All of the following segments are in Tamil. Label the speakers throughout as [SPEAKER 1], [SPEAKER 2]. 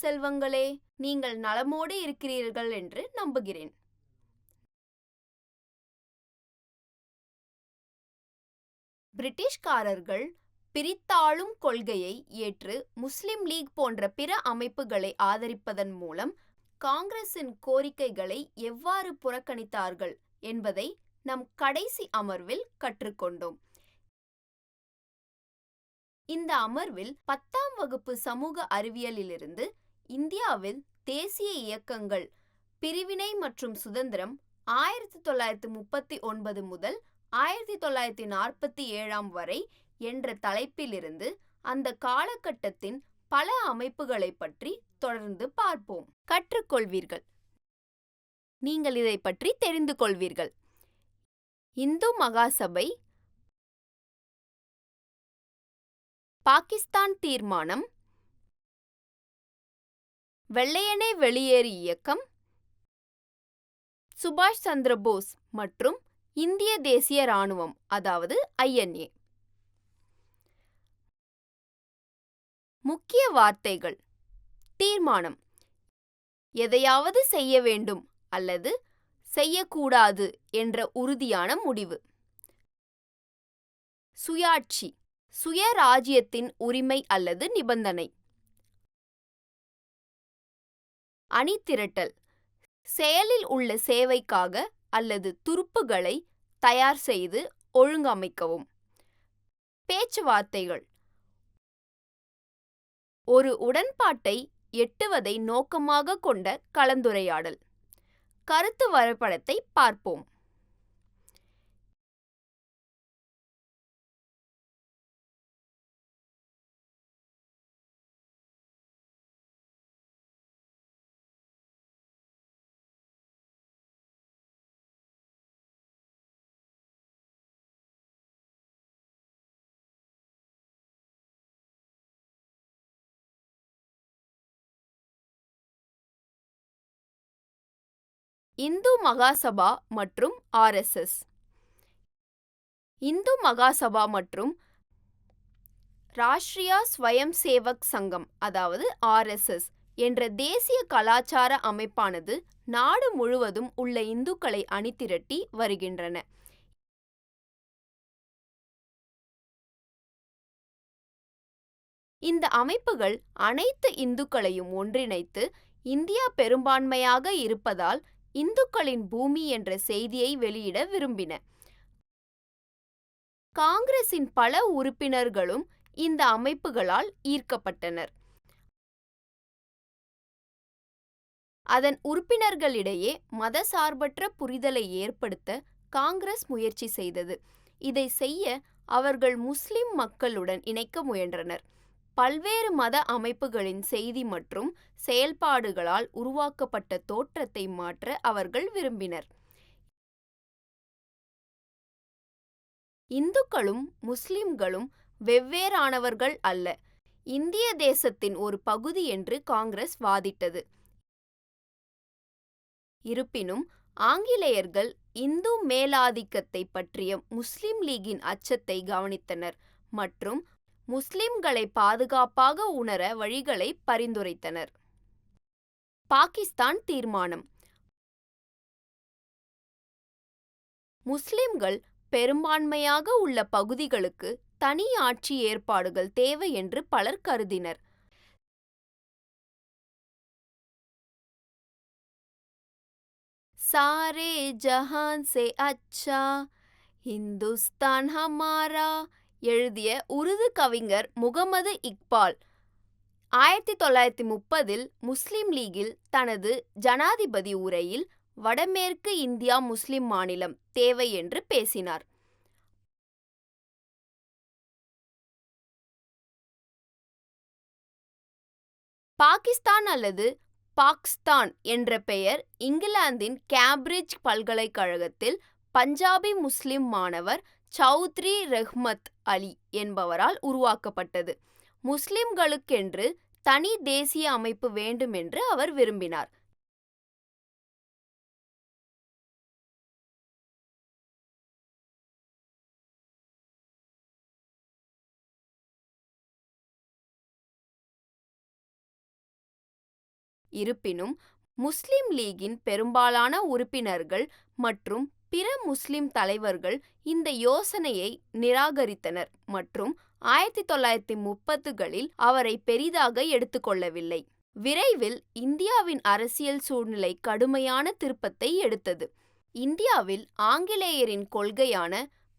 [SPEAKER 1] செல்வங்களே, நீங்கள் நலமோடு இருக்கிறீர்கள் என்று நம்புகிறேன். பிரிட்டிஷ்காரர்கள் பிரித்தாளும் கொள்கையை ஏற்று முஸ்லிம் லீக் போன்ற பிற அமைப்புகளை ஆதரிப்பதன் மூலம் காங்கிரசின் கோரிக்கைகளை எவ்வாறு புறக்கணித்தார்கள் என்பதை நம் கடைசி அமர்வில் கற்றுக்கொண்டோம். இந்த அமர்வில் 10ஆம் வகுப்பு சமூக அறிவியலிலிருந்து இந்தியாவில் தேசிய இயக்கங்கள், பிரிவினை மற்றும் சுதந்திரம் 1939 முதல் 1947 வரை என்ற தலைப்பிலிருந்து அந்த காலகட்டத்தின் பல அமைப்புகளை பற்றி தொடர்ந்து பார்ப்போம். கற்றுக்கொள்வீர்கள். நீங்கள் இதை பற்றி தெரிந்து கொள்வீர்கள். இந்து மகாசபை, பாகிஸ்தான் தீர்மானம், வெள்ளையனே வெளியேறு இயக்கம், சுபாஷ் சந்திர போஸ் மற்றும் இந்திய தேசிய இராணுவம் அதாவது INA. முக்கிய வார்த்தைகள்: தீர்மானம், எதையாவது செய்ய வேண்டும் அல்லது செய்யக்கூடாது என்ற உறுதியான முடிவு. சுயாட்சி, சுயராஜ்யத்தின் உரிமை அல்லது நிபந்தனை. அணிதிரட்டல், செயலில் உள்ள சேவைக்காக அல்லது துருப்புகளை தயார் செய்து ஒழுங்கமைக்கவும். பேச்சுவார்த்தைகள், ஒரு உடன்பாட்டை எட்டுவதை நோக்கமாக கொண்ட கலந்துரையாடல். கருத்து வரைபடத்தை பார்ப்போம். இந்து மகாசபா மற்றும் RSS. இந்து மகாசபா மற்றும் ராஷ்டிரிய ஸ்வயம் சேவக் சங்கம் அதாவது RSS என்ற தேசிய கலாச்சார அமைப்பானது நாடு முழுவதும் உள்ள இந்துக்களை அணிதிரட்டி வருகின்றன. இந்த அமைப்புகள் அனைத்து இந்துக்களையும் ஒன்றிணைத்து இந்தியா பெரும்பான்மையாக இருப்பதால் இந்துக்களின் பூமி என்ற செய்தியை வெளியிட விரும்பின. காங்கிரசின் பல உறுப்பினர்களும் இந்த அமைப்புகளால் ஈர்க்கப்பட்டனர். அதன் உறுப்பினர்களிடையே மதசார்பற்ற புரிதலை ஏற்படுத்த காங்கிரஸ் முயற்சி செய்தது. இதை செய்ய அவர்கள் முஸ்லிம் மக்களுடன் இணைக்க முயன்றனர். பல்வேறு மத அமைப்புகளின் செய்தி மற்றும் செயல்பாடுகளால் உருவாக்கப்பட்ட தோற்றத்தை மாற்ற அவர்கள் விரும்பினர். இந்துக்களும் முஸ்லிம்களும் வெவ்வேறானவர்கள் அல்ல, இந்திய தேசத்தின் ஒரு பகுதி என்று காங்கிரஸ் வாதிட்டது. இருப்பினும் ஆங்கிலேயர்கள் இந்து மேலாதிக்கத்தை பற்றிய முஸ்லிம் லீகின் அச்சத்தை கவனித்தனர் மற்றும் முஸ்லிம்களை பாதுகாப்பாக உணர வழிகளை பரிந்துரைத்தனர். பாகிஸ்தான் தீர்மானம். முஸ்லிம்கள் பெரும்பான்மையாக உள்ள பகுதிகளுக்கு தனி ஆட்சி ஏற்பாடுகள் தேவை என்று பலர் கருதினர். சாரே ஜஹான் சே அச்சா இந்துஸ்தான் ஹமாரா எழுதிய உருது கவிஞர் முகமது இக்பால் 1930இல் முஸ்லிம் லீகில் தனது ஜனாதிபதி உரையில் வடமேற்கு இந்தியா முஸ்லிம் மாநிலம் தேவை என்று பேசினார். பாகிஸ்தான் அல்லது பாக்ஸ்தான் என்ற பெயர் இங்கிலாந்தின் கேம்பிரிட்ஜ் பல்கலைக்கழகத்தில் பஞ்சாபி முஸ்லிம் மாணவர் சௌத்ரி ரெஹ்மத் அலி என்பவரால் உருவாக்கப்பட்டது. முஸ்லிம்களுக்கென்று தனி தேசிய அமைப்பு வேண்டும் என்று அவர் விரும்பினார். இருப்பினும் முஸ்லிம் லீகின் பெரும்பாலான உறுப்பினர்கள் மற்றும் பிற முஸ்லிம் தலைவர்கள் இந்த யோசனையை நிராகரித்தனர் மற்றும் 1930களில் அவரை பெரிதாக எடுத்துக்கொள்ளவில்லை. விரைவில் இந்தியாவின் அரசியல் சூழ்நிலை கடுமையான திருப்பத்தை எடுத்தது. இந்தியாவில் ஆங்கிலேயரின் கொள்கையான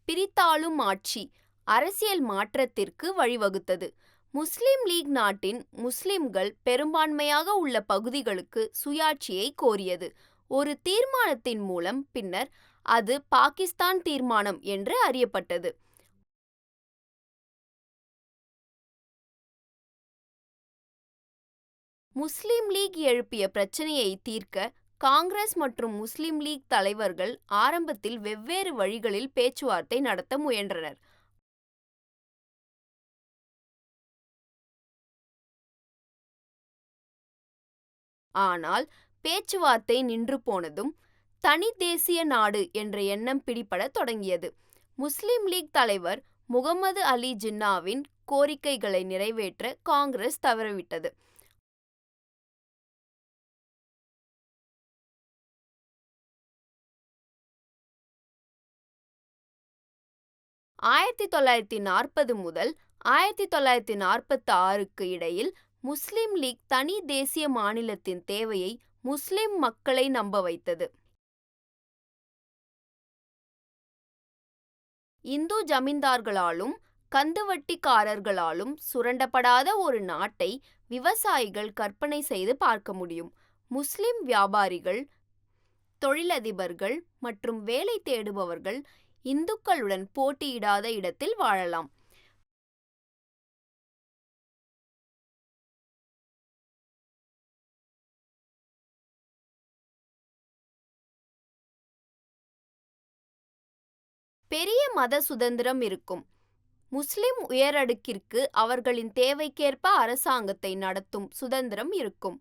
[SPEAKER 1] பிரித்தாளும் ஆட்சி அரசியல் மாற்றத்திற்கு வழிவகுத்தது. முஸ்லிம் லீக் நாட்டின் முஸ்லிம்கள் பெரும்பான்மையாக உள்ள பகுதிகளுக்கு சுயாட்சியை கோரியது. ஒரு தீர்மானத்தின் மூலம் பின்னர் அது பாகிஸ்தான் தீர்மானம் என்று அறியப்பட்டது. முஸ்லிம் லீக் எழுப்பிய பிரச்சனையை தீர்க்க காங்கிரஸ் மற்றும் முஸ்லிம் லீக் தலைவர்கள் ஆரம்பத்தில் வெவ்வேறு வழிகளில் பேச்சுவார்த்தை நடத்த முயன்றனர். ஆனால் பேச்சுவார்த்தை நின்று போனதும் தனி தேசிய நாடு என்ற எண்ணம் பிடிபடத் தொடங்கியது. முஸ்லிம் லீக் தலைவர் முகமது அலி ஜின்னாவின் கோரிக்கைகளை நிறைவேற்ற காங்கிரஸ் தவறிவிட்டது. ஆயிரத்தி 1940 முதல் 1946க்கு இடையில் முஸ்லிம் லீக் தனி தேசிய மாநிலத்தின் தேவையை முஸ்லிம் மக்களை நம்ப வைத்தது. இந்து ஜமீன்தார்களாலும் கந்துவட்டிக்காரர்களாலும் சுரண்டப்படாத ஒரு நாட்டை விவசாயிகள் கற்பனை செய்து பார்க்க முடியும். முஸ்லிம் வியாபாரிகள், தொழிலதிபர்கள் மற்றும் வேலை தேடுபவர்கள் இந்துக்களுடன் போட்டியிடாத இடத்தில் வாழலாம். பெரிய மத சுதந்திரம் இருக்கும். முஸ்லிம் உயரடுக்கிற்கு அவர்களின் தேவைக்கேற்ப அரசாங்கத்தை நடத்தும் சுதந்திரம் இருக்கும்.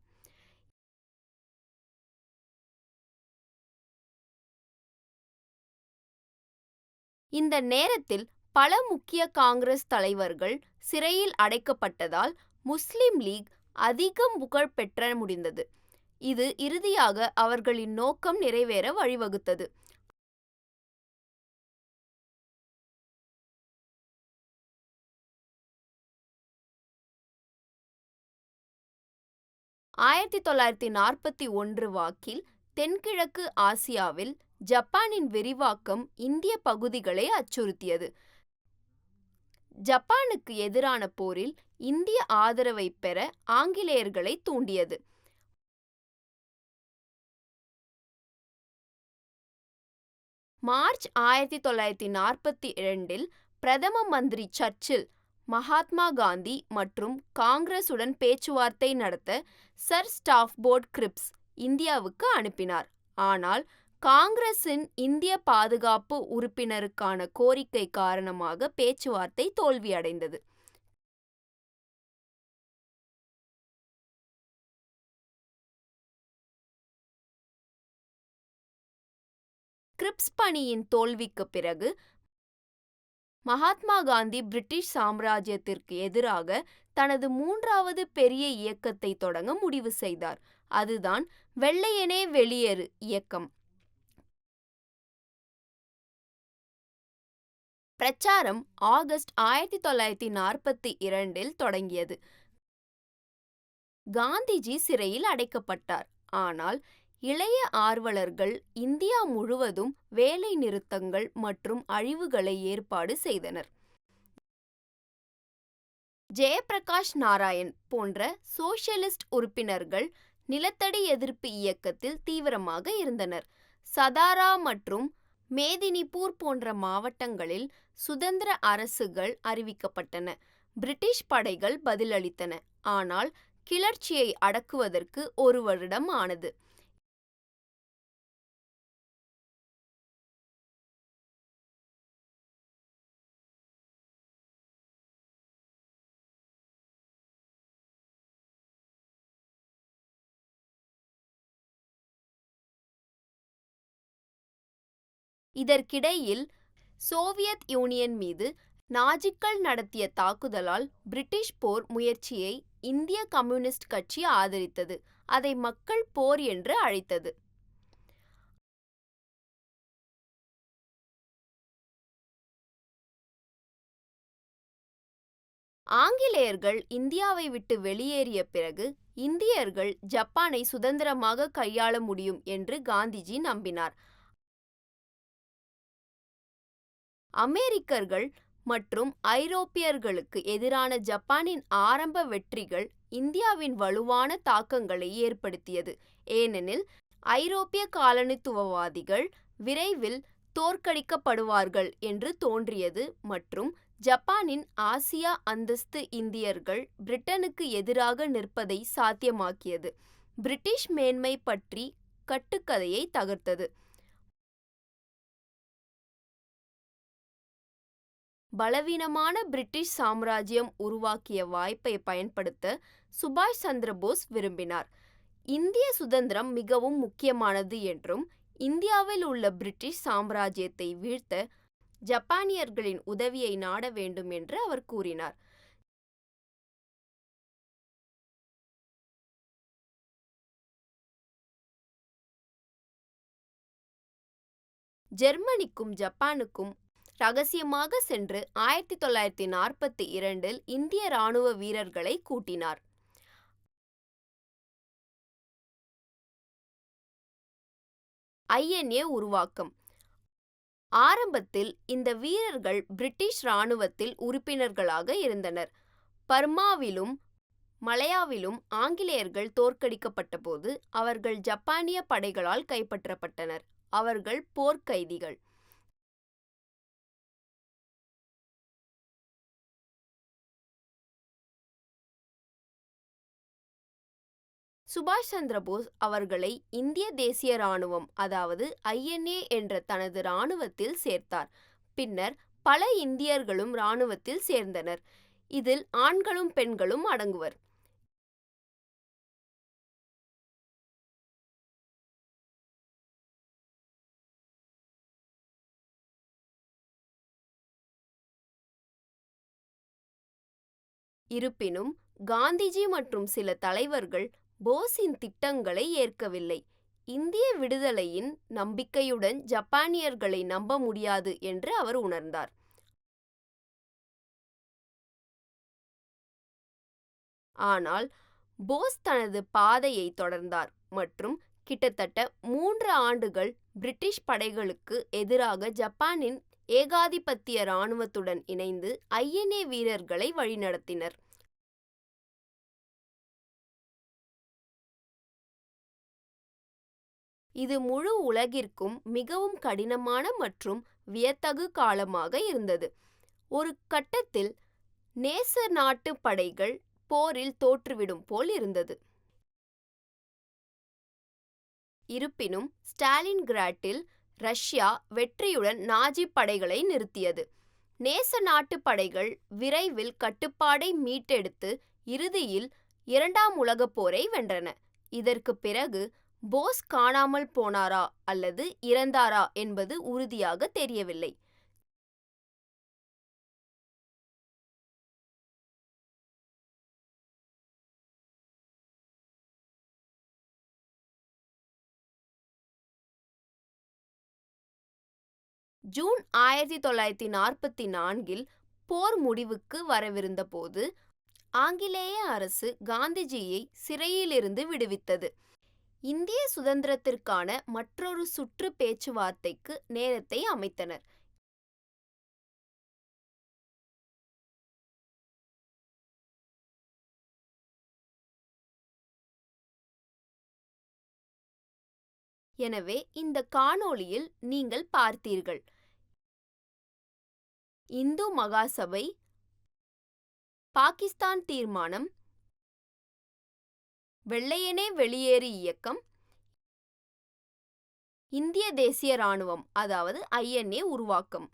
[SPEAKER 1] இந்த நேரத்தில் பல முக்கிய காங்கிரஸ் தலைவர்கள் சிறையில் அடைக்கப்பட்டதால் முஸ்லிம் லீக் அதிகம் புகழ் பெற்ற முடிந்தது. இது இறுதியாக அவர்களின் நோக்கம் நிறைவேற வழிவகுத்தது. ஆயிரத்தி 1941 வாக்கில் தென்கிழக்கு ஆசியாவில் ஜப்பானின் விரிவாக்கம் இந்திய பகுதிகளை அச்சுறுத்தியது. ஜப்பானுக்கு எதிரான போரில் இந்திய ஆதரவை பெற ஆங்கிலேயர்களை தூண்டியது. மார்ச் 1942இல் பிரதம மந்திரி சர்ச்சில் மகாத்மா காந்தி மற்றும் காங்கிரசுடன் பேச்சுவார்த்தை நடத்த சர் ஸ்டாஃபோர்ட் கிரிப்ஸ் இந்தியாவுக்கு அனுப்பினார். ஆனால் காங்கிரசின் இந்திய பாதுகாப்பு உறுப்பினருக்கான கோரிக்கை காரணமாக பேச்சுவார்த்தை தோல்வியடைந்தது. கிரிப்ஸ் பணியின் தோல்விக்கு பிறகு மகாத்மா காந்தி பிரிட்டிஷ் சாம்ராஜ்யத்திற்கு எதிராக தனது மூன்றாவது பெரிய இயக்கத்தை தொடங்க முடிவு செய்தார். அதுதான் வெள்ளையனே வெளியேறு இயக்கம். பிரச்சாரம் ஆகஸ்ட் 1942இல் தொடங்கியது. காந்திஜி சிறையில் அடைக்கப்பட்டார். ஆனால் இளைய ஆர்வலர்கள் இந்தியா முழுவதும் வேலை நிறுத்தங்கள் மற்றும் அழிவுகளை ஏற்பாடு செய்தனர். ஜெயப்பிரகாஷ் நாராயண் போன்ற சோஷலிஸ்ட் உறுப்பினர்கள் நிலத்தடி எதிர்ப்பு இயக்கத்தில் தீவிரமாக இருந்தனர். சதாரா மற்றும் மேதினிபூர் போன்ற மாவட்டங்களில் சுதந்திர அரசுகள் அறிவிக்கப்பட்டன. பிரிட்டிஷ் படைகள் பதிலளித்தன. ஆனால் கிளர்ச்சியை அடக்குவதற்கு ஒரு வருடம் ஆனது. இதற்கிடையில் சோவியத் யூனியன் மீது நாஜிக்கள் நடத்திய தாக்குதலால் பிரிட்டிஷ் போர் முயற்சியை இந்திய கம்யூனிஸ்ட் கட்சி ஆதரித்தது. அதை மக்கள் போர் என்று அழைத்தது. ஆங்கிலேயர்கள் இந்தியாவை விட்டு வெளியேறிய பிறகு இந்தியர்கள் ஜப்பானை சுதந்திரமாக கையாள முடியும் என்று காந்திஜி நம்பினார். அமெரிக்கர்கள் மற்றும் ஐரோப்பியர்களுக்கு எதிரான ஜப்பானின் ஆரம்ப வெற்றிகள் இந்தியாவின் வலுவான தாக்கங்களை ஏற்படுத்தியது. ஏனெனில் ஐரோப்பிய காலனித்துவவாதிகள் விரைவில் தோற்கடிக்கப்படுவார்கள் என்று தோன்றியது மற்றும் ஜப்பானின் ஆசியா அந்தஸ்து இந்தியர்கள் பிரிட்டனுக்கு எதிராக நிற்பதை சாத்தியமாக்கியது. பிரிட்டிஷ் மேன்மை பற்றி கட்டுக்கதையை தகர்த்தது. பலவீனமான பிரிட்டிஷ் சாம்ராஜ்யம் உருவாக்கிய வாய்ப்பை பயன்படுத்த சுபாஷ் சந்திர போஸ் விரும்பினார். இந்திய சுதந்திரம் மிகவும் முக்கியமானது என்றும் இந்தியாவில் உள்ள பிரிட்டிஷ் சாம்ராஜ்யத்தை வீழ்த்த ஜப்பானியர்களின் உதவியை நாட வேண்டும் என்று அவர் கூறினார். ஜெர்மனிக்கும் ஜப்பானுக்கும் ரகசியமாக சென்று 1942 இந்திய இராணுவ வீரர்களை கூட்டினார். INA உருவாக்கம். ஆரம்பத்தில் இந்த வீரர்கள் பிரிட்டிஷ் இராணுவத்தில் உறுப்பினர்களாக இருந்தனர். பர்மாவிலும் மலாயாவிலும் ஆங்கிலேயர்கள் தோற்கடிக்கப்பட்டபோது அவர்கள் ஜப்பானிய படைகளால் கைப்பற்றப்பட்டனர். அவர்கள் போர்க்கைதிகள். சுபாஷ் சந்திர போஸ் அவர்களை இந்திய தேசிய இராணுவம் அதாவது INA என்ற தனது இராணுவத்தில் சேர்த்தார். பின்னர் பல இந்தியர்களும் இராணுவத்தில் சேர்ந்தனர். இதில் ஆண்களும் பெண்களும் அடங்குவர். இருப்பினும் காந்திஜி மற்றும் சில தலைவர்கள் போஸின் திட்டங்களை ஏற்கவில்லை. இந்திய விடுதலையின் நம்பிக்கையுடன் ஜப்பானியர்களை நம்ப முடியாது என்று அவர் உணர்ந்தார். ஆனால் போஸ் தனது பாதையை தொடர்ந்தார் மற்றும் கிட்டத்தட்ட 3 ஆண்டுகள் பிரிட்டிஷ் படைகளுக்கு எதிராக ஜப்பானின் ஏகாதிபத்திய இராணுவத்துடன் இணைந்து INA வீரர்களை வழிநடத்தினர். இது முழு உலகிற்கும் மிகவும் கடினமான மற்றும் வியத்தகு காலமாக இருந்தது. ஒரு கட்டத்தில் நேச நாட்டு படைகள் போரில் தோற்றுவிடும் போல் இருந்தது. இருப்பினும் ஸ்டாலின்கிராட்டில் ரஷ்யா வெற்றியுடன் நாஜி படைகளை நிறுத்தியது. நேச நாட்டு படைகள் விரைவில் கட்டுப்பாடை மீட்டெடுத்து இறுதியில் 2ஆம் உலகப் போரை வென்றன. இதற்கு பிறகு போஸ் காணாமல் போனாரா அல்லது இறந்தாரா என்பது உறுதியாக தெரியவில்லை. ஜூன் 1944 போர் முடிவுக்கு வரவிருந்த போது ஆங்கிலேய அரசு காந்திஜியை சிறையிலிருந்து விடுவித்தது. இந்திய சுதந்திரத்திற்கான மற்றொரு சுற்று பேச்சுவார்த்தைக்கு நேரத்தை அமைத்தனர். எனவே இந்த காணொளியில் நீங்கள் பார்த்தீர்கள். இந்து மகாசபை, பாகிஸ்தான் தீர்மானம், வெள்ளையனே வெளியேறு இயக்கம், இந்திய தேசிய இராணுவம் அதாவது INA உருவாக்கம்.